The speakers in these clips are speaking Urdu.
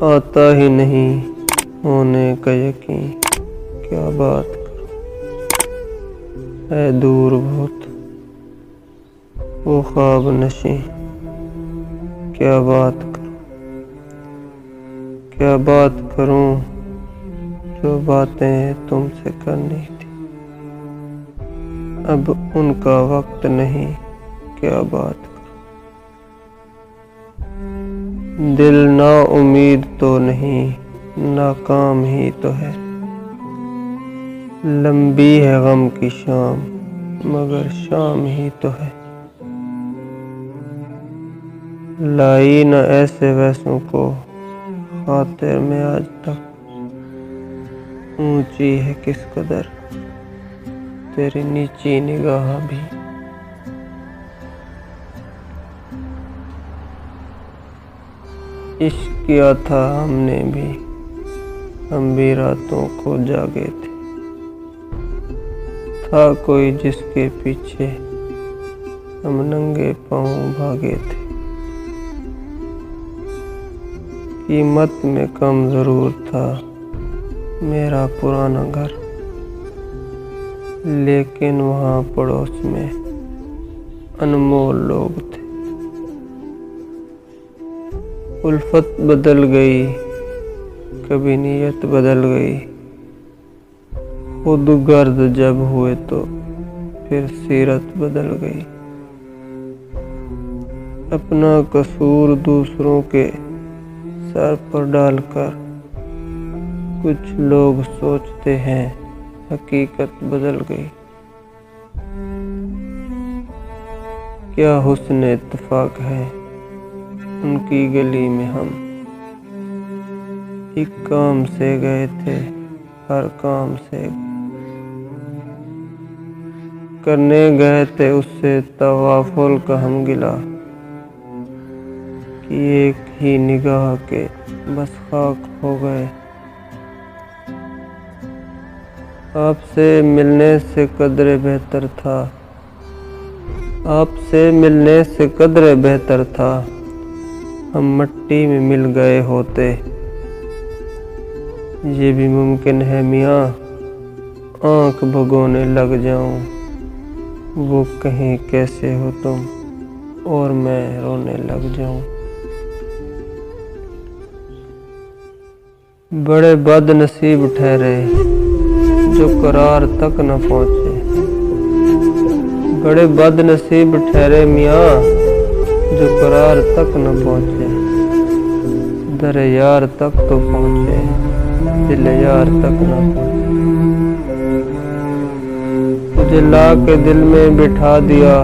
آتا ہی نہیں ہونے کا یقین، کیا بات ہے دور بہت وہ خواب نشیں، کیا بات کروں جو باتیں تم سے کرنی تھی، اب ان کا وقت نہیں، کیا بات کروں۔ دل نا امید تو نہیں، ناکام ہی تو ہے، لمبی ہے غم کی شام مگر شام ہی تو ہے، لائی نہ ایسے ویسوں کو خاطر میں آج تک، اونچی ہے کس قدر تیری نیچی نگاہ بھی، عشق کیا تھا ہم نے بھی، ہم بھی راتوں کو جاگے تھے، تھا کوئی جس کے پیچھے ہم ننگے پاؤں بھاگے تھے، قیمت میں کم ضرور تھا میرا پرانا گھر، لیکن وہاں پڑوس میں انمول لوگ تھے، الفت بدل گئی کبھی نیت بدل گئی، خود غرض جب ہوئے تو پھر سیرت بدل گئی، اپنا قصور دوسروں کے سر پر ڈال کر کچھ لوگ سوچتے ہیں حقیقت بدل گئی، کیا حسن اتفاق ہے ان کی گلی میں ہم ایک کام سے گئے تھے ہر کام سے کرنے گئے تھے اس سے تغافل کا ہم گلا، کہ ایک ہی نگاہ کے بس خاک ہو گئے، آپ سے ملنے سے قدر بہتر تھا، آپ سے ملنے سے قدر بہتر تھا، ہم مٹی میں مل گئے ہوتے، یہ بھی ممکن ہے میاں آنکھ بھگونے لگ جاؤں، وہ کہیں کیسے ہو تم اور میں رونے لگ جاؤں، بڑے بد نصیب ٹھہرے جو قرار تک نہ پہنچے، بڑے بد نصیب ٹھہرے میاں جو قرار تک نہ پہنچے، در یار تک تو پہنچے دل یار تک نہ پہنچے، تجھے لا کے دل میں بٹھا دیا،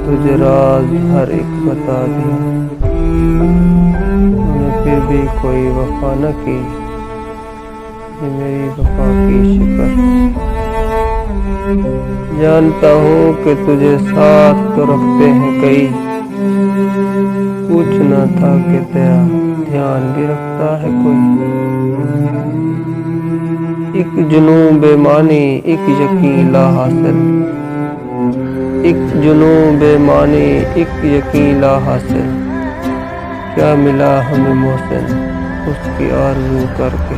تجھے راز ہر ایک بتا دیا، پھر بھی کوئی وفا نہ کی، یہ میری وفا کی شکست، جانتا ہوں کہ تجھے ساتھ تو رکھتے ہیں کئی، پوچھنا تھا کہ تیرا دھیان بھی رکھتا ہے کوئی، ایک جنون بے معنی ایک یقین لا حاصل، ایک جنون بے معنی ایک یقین لا حاصل، کیا ملا ہمیں محسن اس کی آرزو کر کے۔